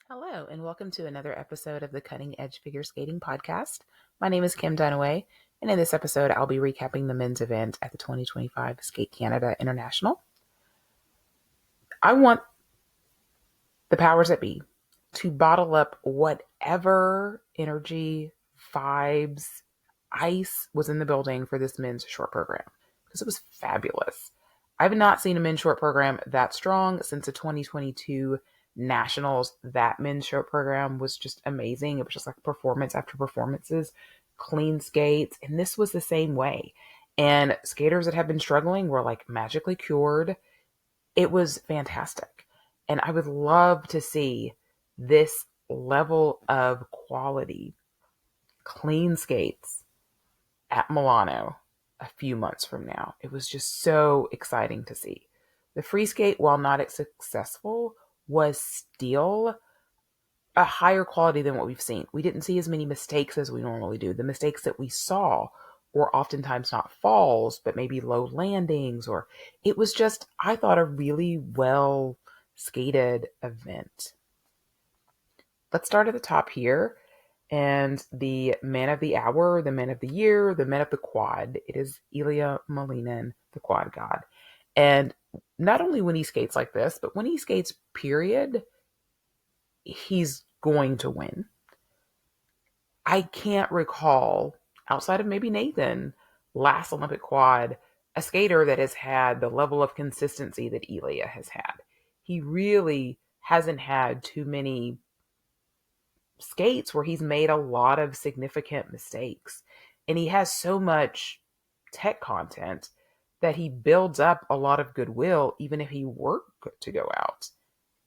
Hello, and welcome to another episode of the Cutting Edge Figure Skating Podcast. My name is Kim Dunaway, and in this episode, I'll be recapping the men's event at the 2025 Skate Canada International. I want the powers that be to bottle up whatever energy, vibes, ice was in the building for this men's short program, because it was fabulous. I've not seen a men's short program that strong since the 2022 Nationals. That men's short program was just amazing. It was just like performance after performances, clean skates, and this was the same way. And skaters that have been struggling were like magically cured. It was fantastic. And I would love to see this level of quality, clean skates at Milano a few months from now. It was just so exciting to see. The free skate, while not as successful, was still a higher quality than what we've seen. We didn't see as many mistakes as we normally do. The mistakes that we saw were oftentimes not falls, but maybe low landings, or it was just, I thought, a really well skated event. Let's start at the top here. And the man of the hour, the man of the year, the man of the quad, it is Ilia Malinin, the quad god. And not only when he skates like this, but when he skates, period, he's going to win. I can't recall, outside of maybe Nathan, last Olympic quad, a skater that has had the level of consistency that Ilia has had. He really hasn't had too many skates where he's made a lot of significant mistakes. And he has so much tech content that he builds up a lot of goodwill, even if he were to go out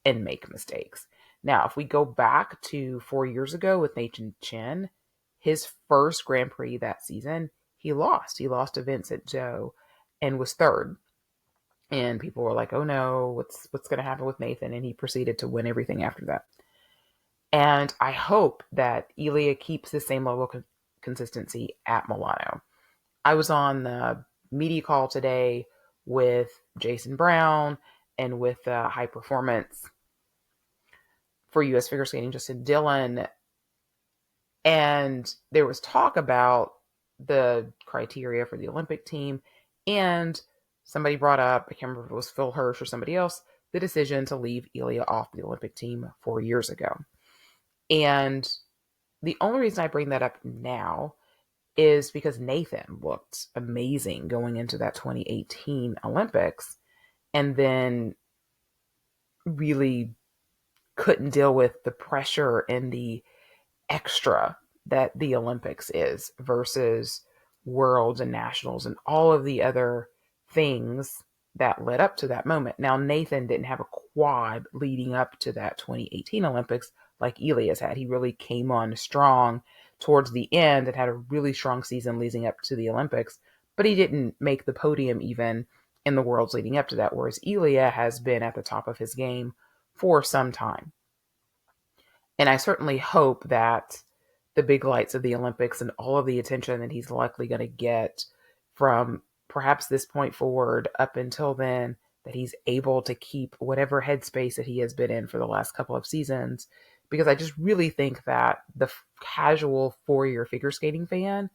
and make mistakes. Now, if we go back to 4 years ago with Nathan Chen, his first Grand Prix that season, he lost. He lost to Vincent Zhou and was third. And people were like, oh no, what's going to happen with Nathan? And he proceeded to win everything after that. And I hope that Ilia keeps the same level of consistency at Milano. I was on the media call today with Jason Brown and with High Performance for U.S. Figure Skating, Justin Dillon. And there was talk about the criteria for the Olympic team. And somebody brought up, I can't remember if it was Phil Hirsch or somebody else, the decision to leave Ilia off the Olympic team 4 years ago. And the only reason I bring that up now is because Nathan looked amazing going into that 2018 Olympics and then really couldn't deal with the pressure and the extra that the Olympics is versus worlds and nationals and all of the other things that led up to that moment. Now, Nathan didn't have a quad leading up to that 2018 Olympics like Elias had. He really came on strong towards the end and had a really strong season leading up to the Olympics, but he didn't make the podium even in the worlds leading up to that, whereas Ilia has been at the top of his game for some time. And I certainly hope that the big lights of the Olympics and all of the attention that he's likely going to get from perhaps this point forward up until then, that he's able to keep whatever headspace that he has been in for the last couple of seasons. Because I just really think that the casual 4-year figure skating fan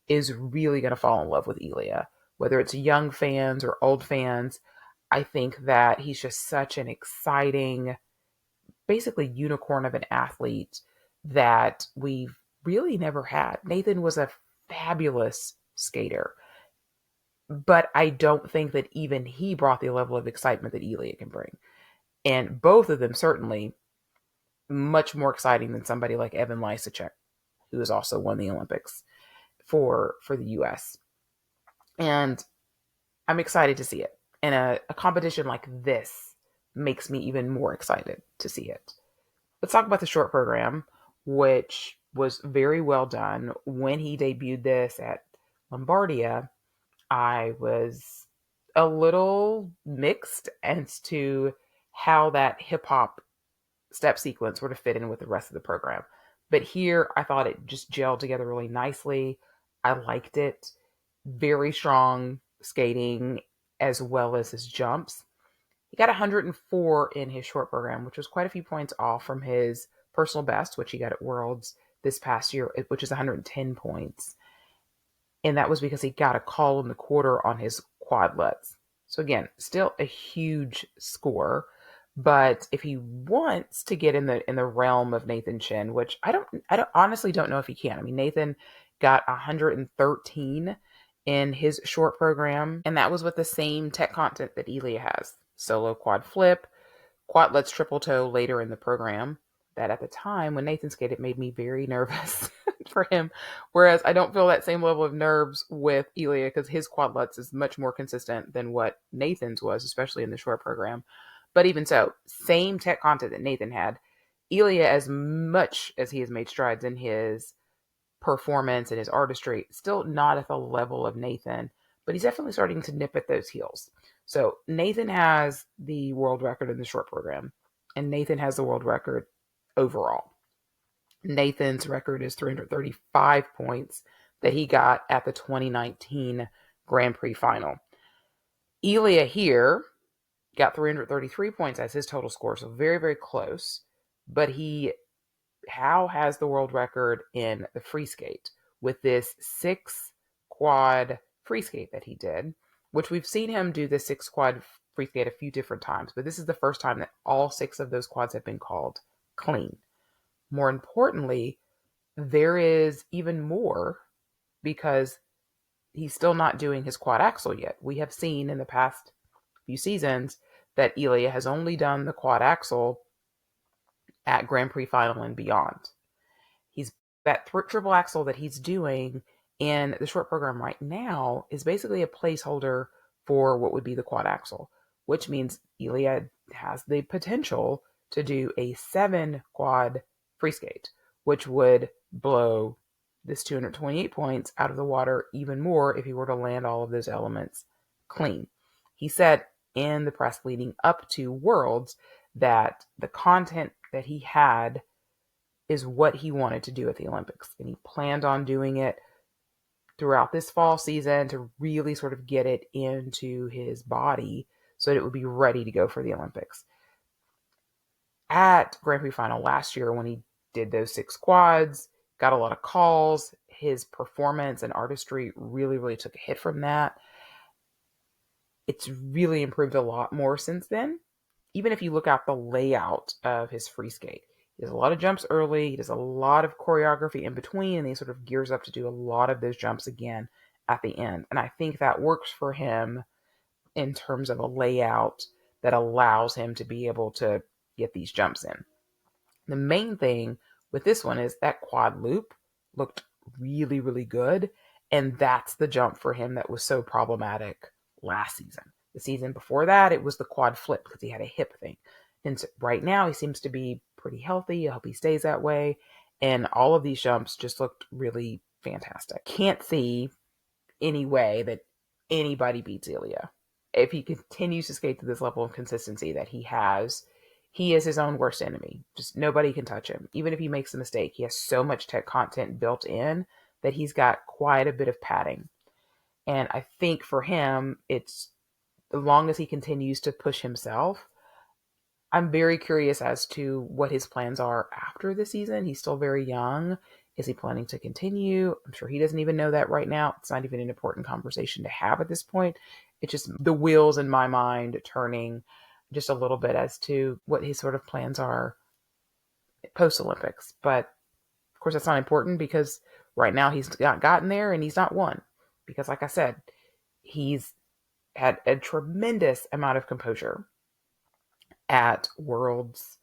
is really going to fall in love with Ilia. Whether it's young fans or old fans, I think that he's just such an exciting, basically unicorn of an athlete that we've really never had. Nathan was a fabulous skater, but I don't think that even he brought the level of excitement that Ilia can bring. And both of them certainly much more exciting than somebody like Evan Lysacek, who has also won the Olympics for the U.S. And I'm excited to see it. And a competition like this makes me even more excited to see it. Let's talk about the short program, which was very well done. When he debuted this at Lombardia, I was a little mixed as to how that hip hop step sequence were to fit in with the rest of the program. But here, I thought it just gelled together really nicely. I liked it. Very strong skating as well as his jumps. He got 104 in his short program, which was quite a few points off from his personal best, which he got at Worlds this past year, which is 110 points. And that was because he got a call in the quarter on his quadlets. So again, still a huge score. But if he wants to get in the realm of Nathan Chen, which I honestly don't know if he can. I mean, Nathan got 113 in his short program, and that was with the same tech content that Ilia has. Solo quad flip, quadlets triple toe later in the program. That at the time when Nathan skated made me very nervous for him. Whereas I don't feel that same level of nerves with Ilia because his quadlets is much more consistent than what Nathan's was, especially in the short program. But even so, same tech content that Nathan had. Ilia, as much as he has made strides in his performance and his artistry, still not at the level of Nathan, but he's definitely starting to nip at those heels. So Nathan has the world record in the short program, and Nathan has the world record overall. Nathan's record is 335 points that he got at the 2019 Grand Prix final. Ilia here got 333 points as his total score, so very, very close. But he has the world record in the free skate with this 6 quad free skate that he did, which we've seen him do the 6 quad free skate a few different times, but this is the first time that all 6 of those quads have been called clean. More importantly, there is even more because he's still not doing his quad axel yet. We have seen in the past few seasons that Ilia has only done the quad axel at Grand Prix final and beyond. That triple axel that he's doing in the short program right now is basically a placeholder for what would be the quad axel, which means Ilia has the potential to do a 7 quad free skate, which would blow this 228 points out of the water even more if he were to land all of those elements clean. He said in the press leading up to Worlds that the content that he had is what he wanted to do at the Olympics. And he planned on doing it throughout this fall season to really sort of get it into his body so that it would be ready to go for the Olympics. At Grand Prix final last year, when he did those 6 quads, got a lot of calls, his performance and artistry really, really took a hit from that. It's really improved a lot more since then. Even if you look at the layout of his free skate, he does a lot of jumps early. He does a lot of choreography in between, and he sort of gears up to do a lot of those jumps again at the end. And I think that works for him in terms of a layout that allows him to be able to get these jumps in. The main thing with this one is that quad loop looked really, really good. And that's the jump for him that was so problematic last season. The season before that, it was the quad flip because he had a hip thing. And so right now, he seems to be pretty healthy. I hope he stays that way. And all of these jumps just looked really fantastic. Can't see any way that anybody beats Ilia. If he continues to skate to this level of consistency that he has, he is his own worst enemy. Just nobody can touch him. Even if he makes a mistake, he has so much tech content built in that he's got quite a bit of padding. And I think for him, it's as long as he continues to push himself, I'm very curious as to what his plans are after the season. He's still very young. Is he planning to continue? I'm sure he doesn't even know that right now. It's not even an important conversation to have at this point. It's just the wheels in my mind turning just a little bit as to what his sort of plans are post-Olympics. But of course, that's not important because right now he's not gotten there and he's not won. Because like I said, he's had a tremendous amount of composure at Worlds,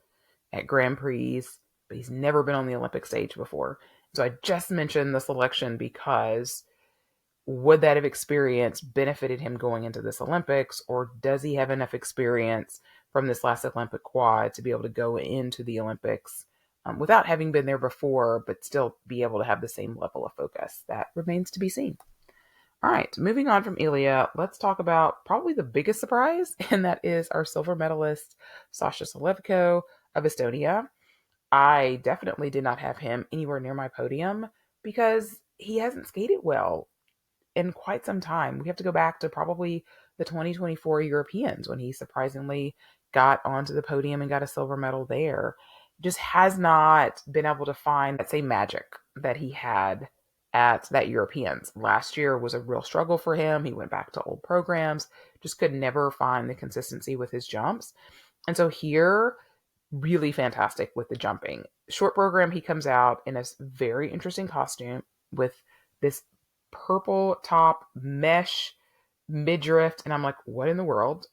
at Grand Prix, but he's never been on the Olympic stage before. So I just mentioned the selection because would that have experience benefited him going into this Olympics, or does he have enough experience from this last Olympic quad to be able to go into the Olympics without having been there before, but still be able to have the same level of focus? That remains to be seen. All right, moving on from Ilia, let's talk about probably the biggest surprise, and that is our silver medalist, Sasha Selevko of Estonia. I definitely did not have him anywhere near my podium because he hasn't skated well in quite some time. We have to go back to probably the 2024 Europeans when he surprisingly got onto the podium and got a silver medal there. Just has not been able to find that same magic that he had at that Europeans. Last year was a real struggle for him. He went back to old programs, just could never find the consistency with his jumps. And so here, really fantastic with the jumping. Short program, he comes out in a very interesting costume with this purple top mesh midriff. And I'm like, what in the world?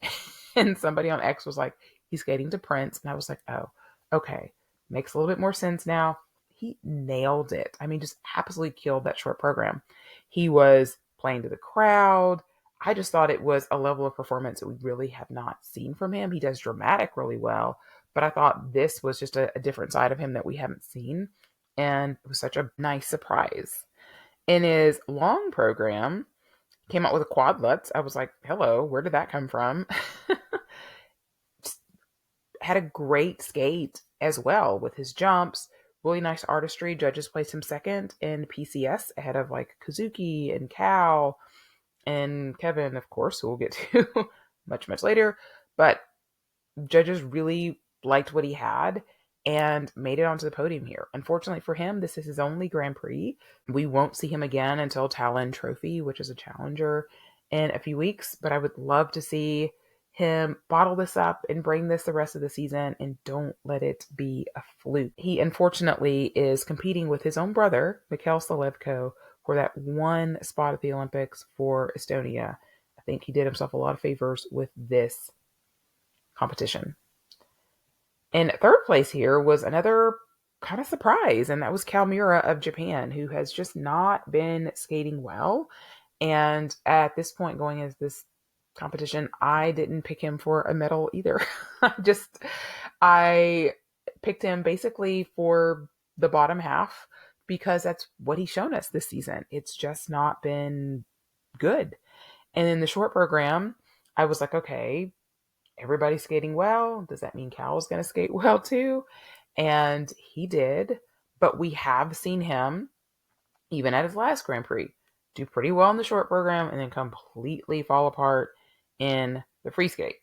And somebody on X was like, he's skating to Prince. And I was like, oh, okay. Makes a little bit more sense now. He nailed it. I mean, just absolutely killed that short program. He was playing to the crowd. I just thought it was a level of performance that we really have not seen from him. He does dramatic really well, but I thought this was just a different side of him that we haven't seen. And it was such a nice surprise. In his long program, came out with a quadlets. I was like, hello, where did that come from? Had a great skate as well with his jumps. Really nice artistry. Judges placed him second in PCS ahead of like Kazuki and Cal and Kevin, of course, who we'll get to much, much later. But judges really liked what he had and made it onto the podium here. Unfortunately for him, this is his only Grand Prix. We won't see him again until NHK Trophy, which is a challenger, in a few weeks. But I would love to see him bottle this up and bring this the rest of the season and don't let it be a fluke. He unfortunately is competing with his own brother, Mikhail Selevko, for that one spot at the Olympics for Estonia. I think he did himself a lot of favors with this competition. In third place here was another kind of surprise, and that was Kalmura of Japan, who has just not been skating well. And at this point going into this competition, I didn't pick him for a medal either. I picked him basically for the bottom half because that's what he's shown us this season. It's just not been good. And in the short program, I was like, okay, everybody's skating well. Does that mean Cal's going to skate well too? And he did. But we have seen him, even at his last Grand Prix, do pretty well in the short program and then completely fall apart in the free skate.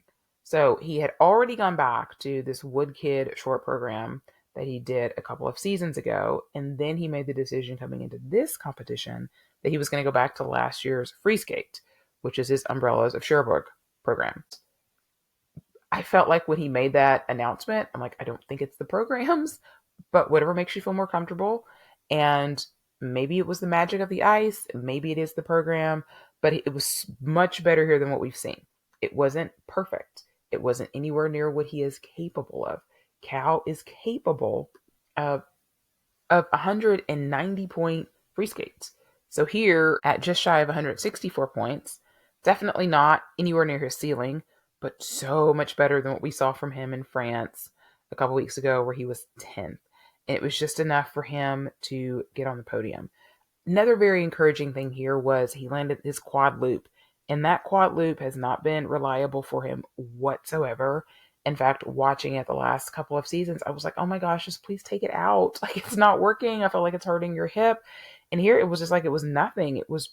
So he had already gone back to this Wood Kid short program that he did a couple of seasons ago. And then he made the decision coming into this competition that he was going to go back to last year's free skate, which is his Umbrellas of Cherbourg program. I felt like when he made that announcement, I'm like, I don't think it's the programs, but whatever makes you feel more comfortable. And maybe it was the magic of the ice. Maybe it is the program, but it was much better here than what we've seen. It wasn't perfect. It wasn't anywhere near what he is capable of. Cal is capable of 190 point free skates. So here at just shy of 164 points, definitely not anywhere near his ceiling, but so much better than what we saw from him in France a couple weeks ago where he was 10th. And it was just enough for him to get on the podium. Another very encouraging thing here was he landed his quad loop, and that quad loop has not been reliable for him whatsoever. In fact, watching it the last couple of seasons, I was like, oh my gosh, just please take it out. Like, it's not working. I feel like it's hurting your hip. And here it was just like it was nothing. It was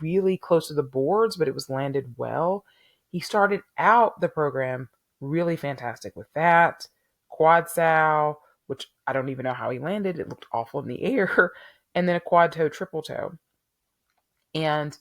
really close to the boards, but it was landed well. He started out the program really fantastic with that. Quad sow, which I don't even know how he landed. It looked awful in the air. And then a quad toe, triple toe. And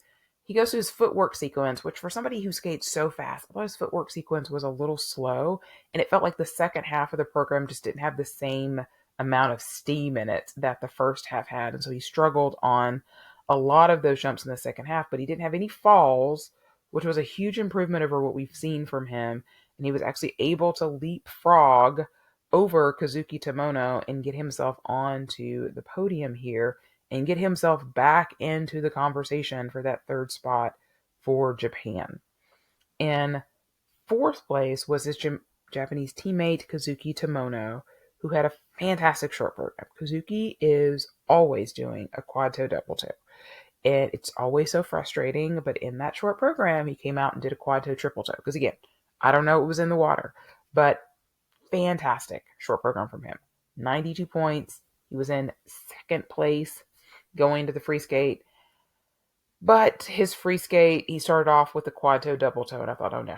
he goes to his footwork sequence, which for somebody who skates so fast, I thought his footwork sequence was a little slow. And it felt like the second half of the program just didn't have the same amount of steam in it that the first half had. And so he struggled on a lot of those jumps in the second half, but he didn't have any falls, which was a huge improvement over what we've seen from him. And he was actually able to leapfrog over Kazuki Tomono and get himself onto the podium here and get himself back into the conversation for that third spot for Japan. In fourth place was his Japanese teammate, Kazuki Tomono, who had a fantastic short program. Kazuki is always doing a quad toe double toe. And it's always so frustrating, but in that short program, he came out and did a quad toe triple toe. Because again, I don't know what was in the water, but fantastic short program from him. 92 points. He was in second place going to the free skate. But his free skate, he started off with the quad toe, double toe, and I thought, oh no.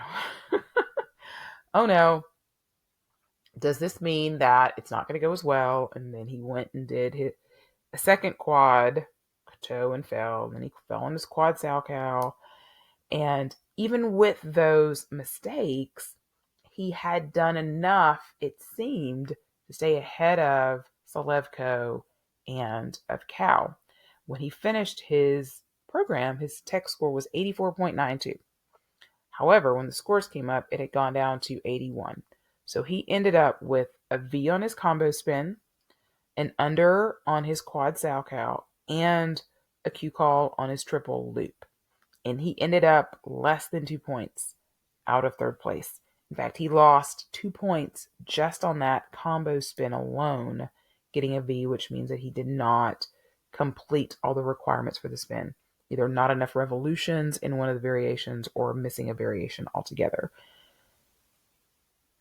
Oh no. Does this mean that it's not going to go as well? And then he went and did a second quad toe and fell. And then he fell on his quad salchow. And even with those mistakes, he had done enough, it seemed, to stay ahead of Selevko and of Cow. When he finished his program, his tech score was 84.92. However, when the scores came up, it had gone down to 81. So he ended up with a V on his combo spin, an under on his quad salchow, and a cue call on his triple loop. And he ended up less than 2 points out of third place. In fact, he lost 2 points just on that combo spin alone, getting a V, which means that he did not complete all the requirements for the spin. Either not enough revolutions in one of the variations or missing a variation altogether.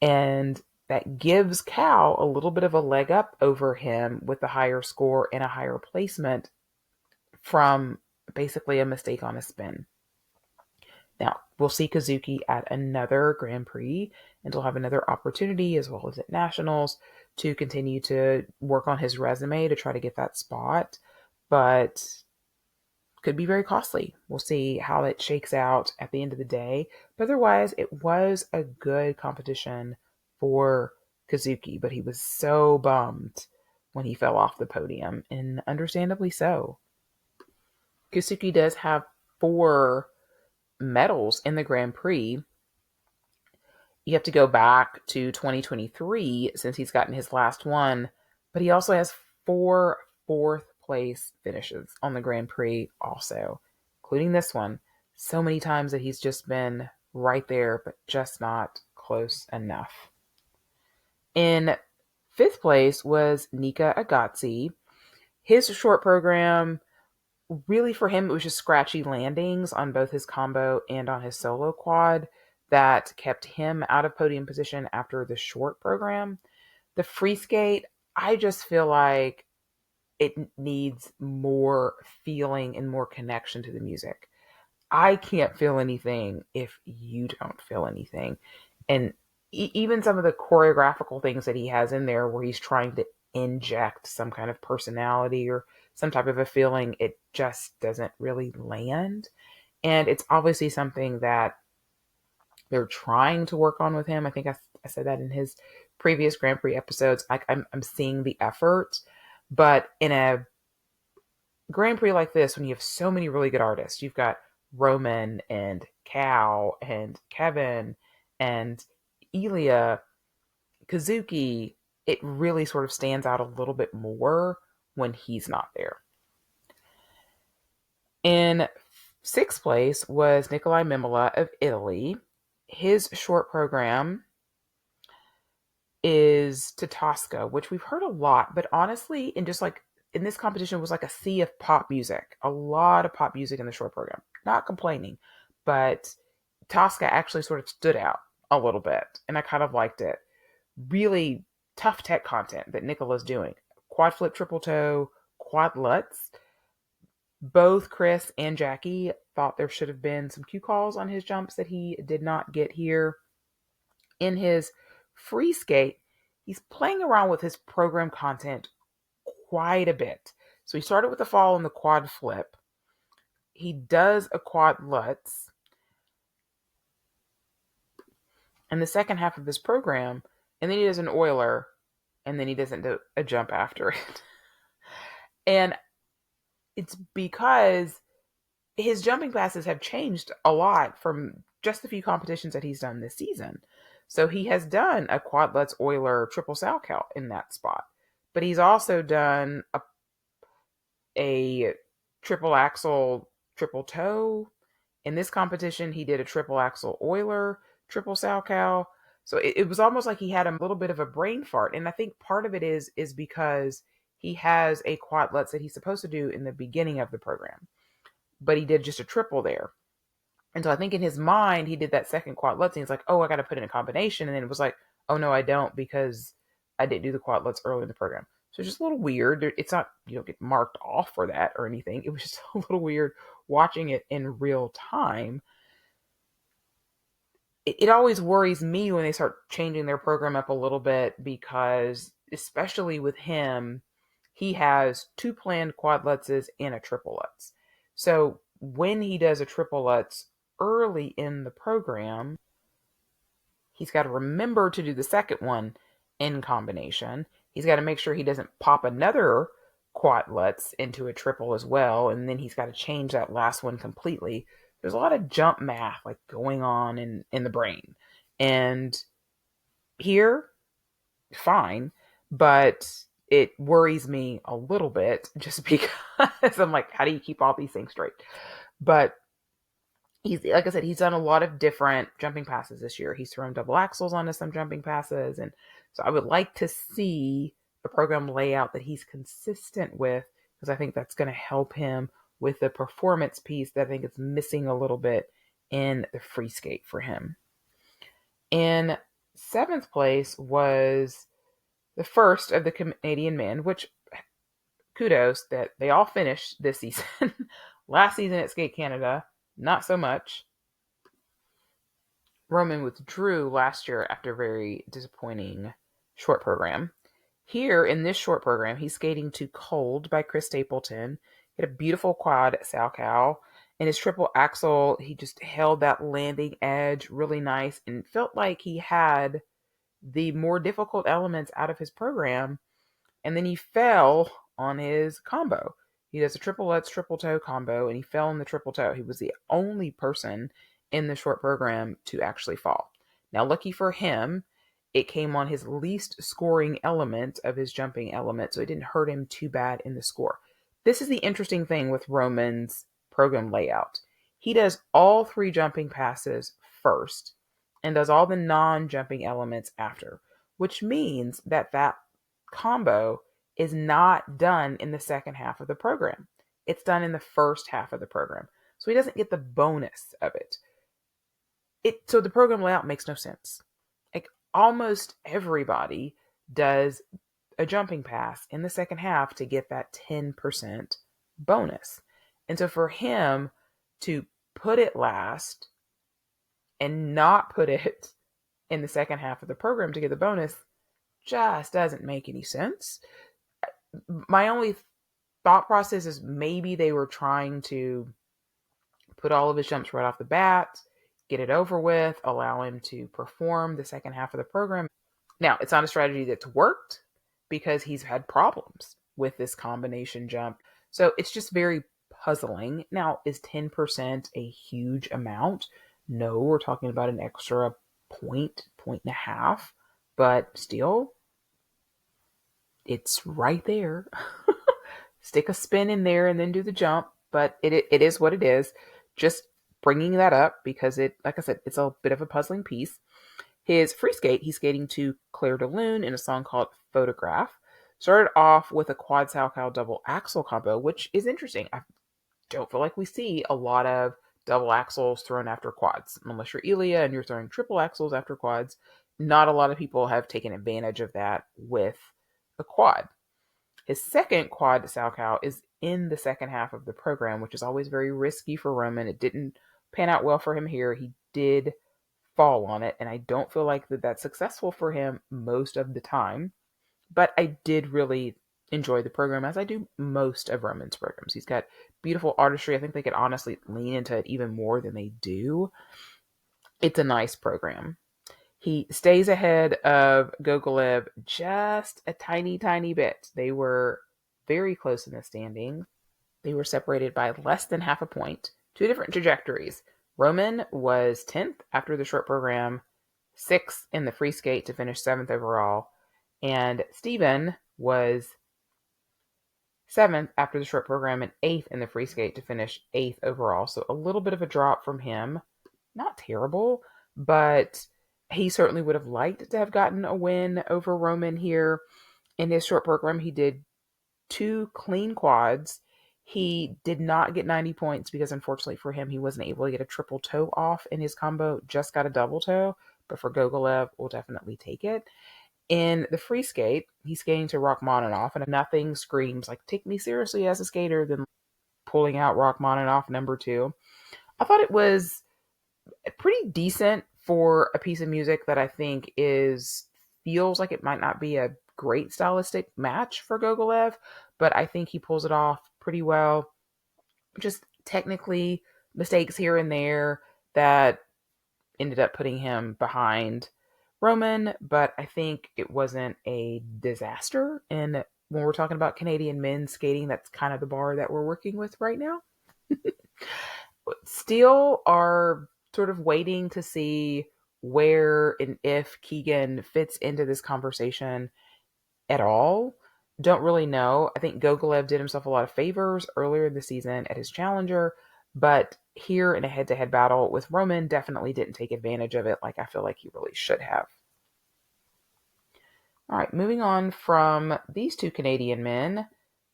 And that gives Cal a little bit of a leg up over him with the higher score and a higher placement from basically a mistake on a spin. Now, we'll see Kazuki at another Grand Prix, and he'll have another opportunity, as well as at Nationals, to continue to work on his resume to try to get that spot, but could be very costly. We'll see how it shakes out at the end of the day. But otherwise, it was a good competition for Kazuki, but he was so bummed when he fell off the podium, and understandably so. Kazuki does have 4 medals in the Grand Prix. You have to go back to 2023 since he's gotten his last one, but he also has 4 fourth place finishes on the Grand Prix also, including this one. So many times that he's just been right there, but just not close enough. In 5th place was Nika Agatsi. His short program, really for him, it was just scratchy landings on both his combo and on his solo quad that kept him out of podium position after the short program. The free skate, I just feel like it needs more feeling and more connection to the music. I can't feel anything if you don't feel anything. And even some of the choreographical things that he has in there where he's trying to inject some kind of personality or some type of a feeling, it just doesn't really land. And it's obviously something that they're trying to work on with him. I think I said that in his previous Grand Prix episodes. I'm seeing the effort, but in a Grand Prix like this, when you have so many really good artists, you've got Roman and Cal and Kevin and Ilia, Kazuki, it really sort of stands out a little bit more when he's not there. In 6th place was Nikolai Mimola of Italy. His short program is to Tosca, which we've heard a lot, but honestly, in this competition was like a sea of pop music. A lot of pop music in the short program. Not complaining, but Tosca actually sort of stood out a little bit, and I kind of liked it. Really tough tech content that Nicola's doing. Quad flip, triple toe, quad lutz. Both Chris and Jackie thought there should have been some cue calls on his jumps that he did not get here. In his free skate, he's playing around with his program content quite a bit. So he started with the fall and the quad flip. He does a quad lutz. In the second half of this program, and then he does an Euler, and then he doesn't do a jump after it. And it's because his jumping passes have changed a lot from just the few competitions that he's done this season. So he has done a quad lutz Euler triple salchow in that spot, but he's also done a triple axel triple toe. In this competition, he did a triple axel Euler triple salchow. So it was almost like he had a little bit of a brain fart. And I think part of it is because he has a quad lutz that he's supposed to do in the beginning of the program, but he did just a triple there. And so I think in his mind, he did that second quad lutz and he's like, oh, I got to put in a combination. And then it was like, oh, no, I don't, because I didn't do the quad lutz early in the program. So it's just a little weird. It's not, you don't get marked off for that or anything. It was just a little weird watching it in real time, it always worries me when they start changing their program up a little bit, because especially with him, he has two planned quad lutzes and a triple lutz. So when he does a triple lutz early in the program, he's got to remember to do the second one in combination. He's got to make sure he doesn't pop another quad lutz into a triple as well, and then he's got to change that last one completely. There's a lot of jump math like going on in the brain. And here, fine, but it worries me a little bit just because I'm like, how do you keep all these things straight? But he's, like I said, he's done a lot of different jumping passes this year. He's thrown double axels onto some jumping passes. And so I would like to see a program layout that he's consistent with, because I think that's going to help him with the performance piece that I think is missing a little bit in the free skate for him. In seventh place was the first of the Canadian men, which kudos that they all finished this season. Last season at Skate Canada, not so much. Roman withdrew last year after a very disappointing short program. Here in this short program, he's skating to Cold by Chris Stapleton. He had a beautiful quad Salchow. In his triple axel, he just held that landing edge really nice and felt like he had the more difficult elements out of his program. And then he fell on his combo. He does a triple lutz, triple toe combo, and he fell in the triple toe. He was the only person in the short program to actually fall. Now, lucky for him, it came on his least scoring element of his jumping element, so it didn't hurt him too bad in the score. This is the interesting thing with Roman's program layout. He does all three jumping passes first and does all the non-jumping elements after, which means that that combo is not done in the second half of the program. It's done in the first half of the program. So he doesn't get the bonus of it. So the program layout makes no sense. Like almost everybody does a jumping pass in the second half to get that 10% bonus. And so for him to put it last and not put it in the second half of the program to get the bonus just doesn't make any sense. My only thought process is maybe they were trying to put all of his jumps right off the bat, get it over with, allow him to perform the second half of the program. Now, it's not a strategy that's worked because he's had problems with this combination jump. So it's just very puzzling. Now, is 10% a huge amount? No, we're talking about an extra point and a half, but still, it's right there. Stick a spin in there and then do the jump, but it is what it is. Just bringing that up because it, like I said, it's a bit of a puzzling piece. His free skate, he's skating to Claire de Lune in a song called Photograph. Started off with a quad Salchow double axel combo, which is interesting. I don't feel like we see a lot of double axels thrown after quads. Unless you're Ilia and you're throwing triple axels after quads, not a lot of people have taken advantage of that with a quad. His second quad Salchow is in the second half of the program, which is always very risky for Roman. It didn't pan out well for him here. He did fall on it, and I don't feel like that's successful for him most of the time. But I did really enjoy the program, as I do most of Roman's programs. He's got beautiful artistry. I think they could honestly lean into it even more than they do. It's a nice program. He stays ahead of Gogolev just a tiny, tiny bit. They were very close in the standings. They were separated by less than half a point. Two different trajectories. Roman was 10th after the short program, 6th in the free skate to finish 7th overall. And Steven was 7th after the short program and 8th in the free skate to finish 8th overall. So a little bit of a drop from him. Not terrible, but he certainly would have liked to have gotten a win over Roman here. In his short program, he did 2 clean quads. He did not get 90 points because, unfortunately for him, he wasn't able to get a triple toe off in his combo, just got a double toe. But for Gogolev, we'll definitely take it. In the free skate, he's skating to Rachmaninoff, and nothing screams like, take me seriously as a skater than pulling out Rachmaninoff number 2. I thought it was pretty decent for a piece of music that I think feels like it might not be a great stylistic match for Gogolev, but I think he pulls it off pretty well. Just technically mistakes here and there that ended up putting him behind Roman, but I think it wasn't a disaster. And when we're talking about Canadian men's skating, that's kind of the bar that we're working with right now. Still are sort of waiting to see where and if Keegan fits into this conversation at all. Don't really know. I think Gogolev did himself a lot of favors earlier in the season at his challenger, but here in a head-to-head battle with Roman, definitely didn't take advantage of it like I feel like he really should have. All right, moving on from these two Canadian men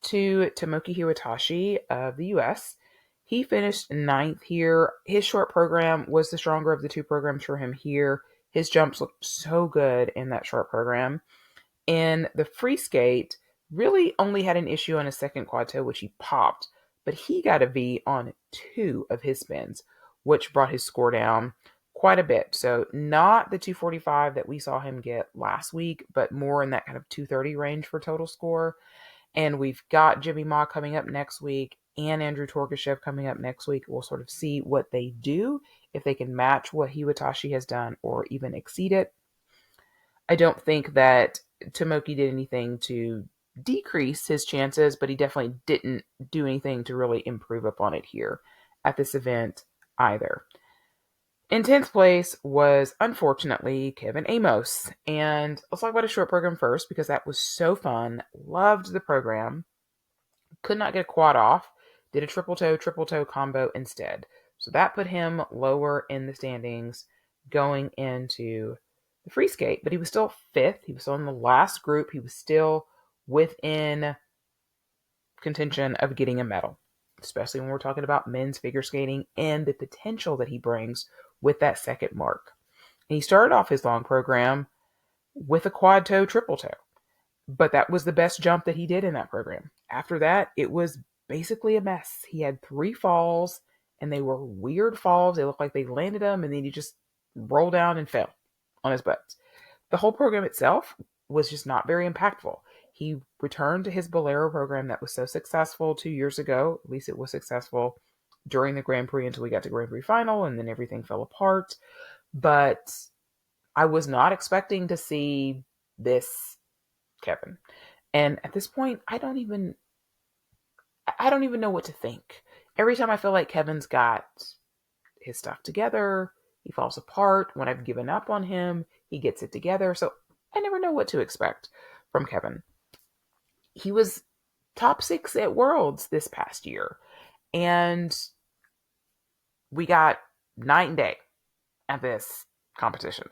to Tomoki Hiwatashi of the U.S. He finished 9th here. His short program was the stronger of the two programs for him here. His jumps looked so good in that short program. In the free skate, really only had an issue on his second quad toe, which he popped, but he got a V on 2 of his spins, which brought his score down quite a bit. So not the 245 that we saw him get last week, but more in that kind of 230 range for total score. And we've got Jimmy Ma coming up next week and Andrew Torgashev coming up next week. We'll sort of see what they do, if they can match what Hiwatashi has done or even exceed it. I don't think that Tomoki did anything to decrease his chances, but he definitely didn't do anything to really improve upon it here at this event either. In 10th place was, unfortunately, Kevin Aymoz. And let's talk about a short program first, because that was so fun. Loved the program. Could not get a quad off. Did a triple toe combo instead. So that put him lower in the standings going into the free skate. But he was still 5th. He was still in the last group. He was still within contention of getting a medal, especially when we're talking about men's figure skating and the potential that he brings with that second mark. And he started off his long program with a quad toe, triple toe, but that was the best jump that he did in that program. After that, it was basically a mess. He had 3 falls, and they were weird falls. They looked like they landed him, and then he just rolled down and fell on his butt. The whole program itself was just not very impactful. He returned to his Bolero program that was so successful 2 years ago. At least it was successful during the Grand Prix until we got to Grand Prix final, and then everything fell apart. But I was not expecting to see this Kevin. And at this point, I don't even know what to think. Every time I feel like Kevin's got his stuff together, he falls apart. When I've given up on him, he gets it together. So I never know what to expect from Kevin. He was top 6 at Worlds this past year, and we got night and day at this competition.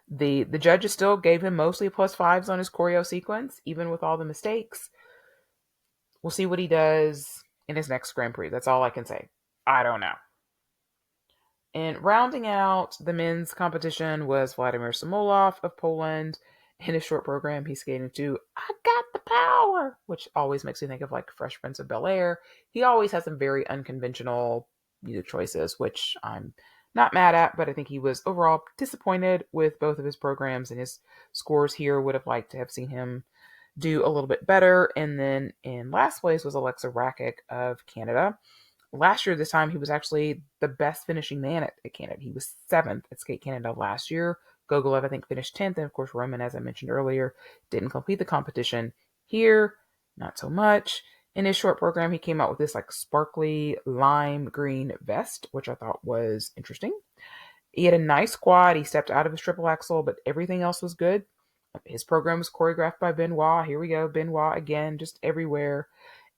The judges still gave him mostly +5s on his choreo sequence, even with all the mistakes. We'll see what he does in his next Grand Prix. That's all I can say. I don't know. And rounding out the men's competition was Vladimir Samolov of Poland. In his short program, he's skating to "I Got the Power," which always makes me think of like Fresh Prince of Bel-Air. He always has some very unconventional music choices, which I'm not mad at, but I think he was overall disappointed with both of his programs, and his scores here would have liked to have seen him do a little bit better. And then in last place was Alexa Rakic of Canada. Last year, this time, he was actually the best finishing man at Canada. He was 7th at Skate Canada last year. Gogolev, I think, finished 10th. And of course, Roman, as I mentioned earlier, didn't complete the competition. Here, not so much. In his short program, he came out with this like sparkly lime green vest, which I thought was interesting. He had a nice quad. He stepped out of his triple axel, but everything else was good. His program was choreographed by Benoit. Here we go. Benoit again, just everywhere.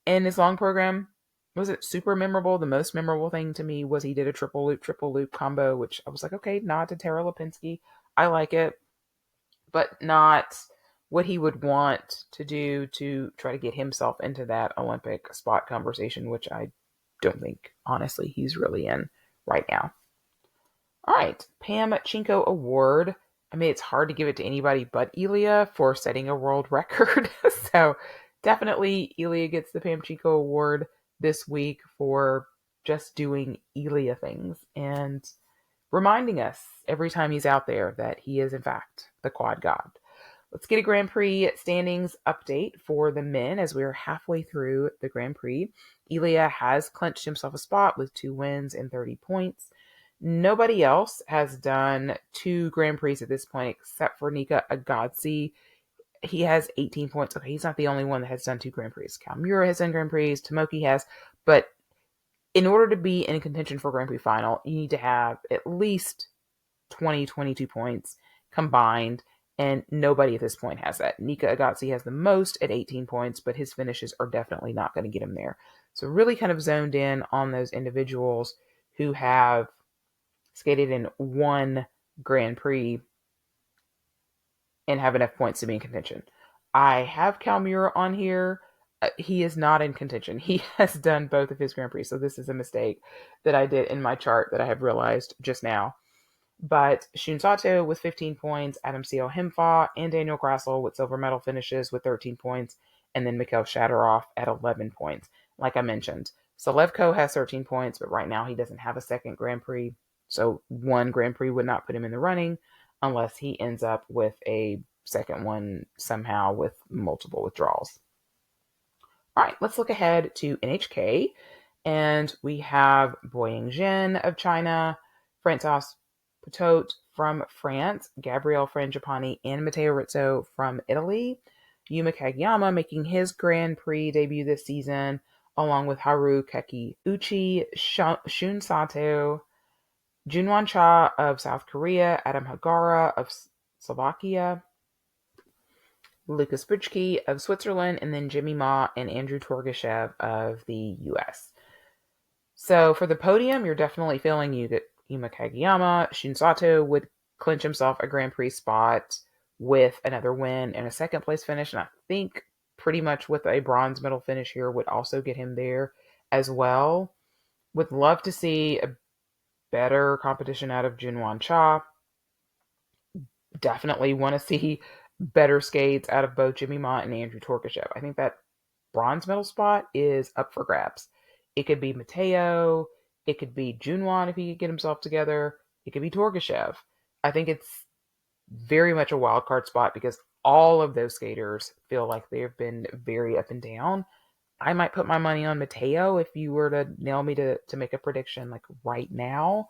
And his long program, was it super memorable? The most memorable thing to me was he did a triple loop combo, which I was like, okay, nod to Tara Lipinski. I like it, but not what he would want to do to try to get himself into that Olympic spot conversation, which I don't think, honestly, he's really in right now. All right, Pamchenko Award. I mean, it's hard to give it to anybody but Ilia for setting a world record. So definitely Ilia gets the Pamchenko Award this week for just doing Ilia things and reminding us every time he's out there that he is, in fact, the quad god. Let's get a Grand Prix standings update for the men as we are halfway through the Grand Prix. Ilia has clinched himself a spot with 2 wins and 30 points. Nobody else has done 2 Grand Prix at this point except for Nika Agatsi. He has 18 points. Okay, he's not the only one that has done 2 Grand Prix. Kalmura has done Grand Prix, Tomoki has, but in order to be in contention for Grand Prix final, you need to have at least 20, 22 points combined, and nobody at this point has that. Nika Agatsi has the most at 18 points, but his finishes are definitely not going to get him there. So really kind of zoned in on those individuals who have skated in 1 Grand Prix and have enough points to be in contention. I have Kalmura on here. He is not in contention. He has done both of his Grand Prix, so this is a mistake that I did in my chart that I have realized just now. But Shun Sato with 15 points, Adam Seal Himfa, and Daniel Grassel with silver medal finishes with 13 points, and then Mikhail Shadorov at 11 points. Like I mentioned, Selevko has 13 points, but right now he doesn't have a second Grand Prix, so 1 Grand Prix would not put him in the running unless he ends up with a second one somehow with multiple withdrawals. All right, let's look ahead to NHK, and we have Boying Jin of China, Francois Pitot from France, Gabriel Frangipani, and Matteo Rizzo from Italy. Yuma Kageyama making his Grand Prix debut this season, along with Haru Kakiuchi, Shun Sato, Junwan Cha of South Korea, Adam Hagara of Slovakia, Lucas Bridgke of Switzerland, and then Jimmy Ma and Andrew Torgashev of the US. So for the podium, you're definitely feeling Yuma Kageyama. Shun Sato would clinch himself a Grand Prix spot with another win and a second place finish, and I think pretty much with a bronze medal finish here would also get him there as well. Would love to see a better competition out of Junwan Cha. Definitely want to see better skates out of both Jimmy Ma and Andrew Torgashev. I think that bronze medal spot is up for grabs. It could be Matteo. It could be Junwan if he could get himself together. It could be Torgashev. I think it's very much a wild card spot because all of those skaters feel like they have been very up and down. I might put my money on Matteo if you were to nail me to make a prediction like right now.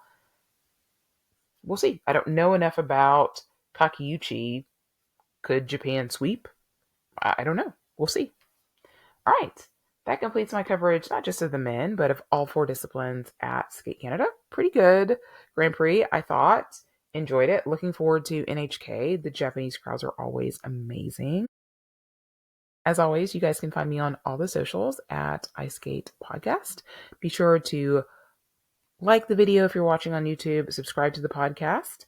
We'll see. I don't know enough about Kakiuchi. Could Japan sweep? I don't know. We'll see. All right. That completes my coverage, not just of the men, but of all 4 disciplines at Skate Canada. Pretty good Grand Prix, I thought. Enjoyed it. Looking forward to NHK. The Japanese crowds are always amazing. As always, you guys can find me on all the socials at Ice Skate Podcast. Be sure to like the video if you're watching on YouTube, subscribe to the podcast.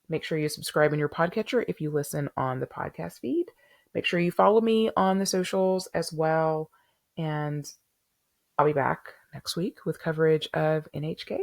Make sure you subscribe in your podcatcher if you listen on the podcast feed. Make sure you follow me on the socials as well. And I'll be back next week with coverage of NHK.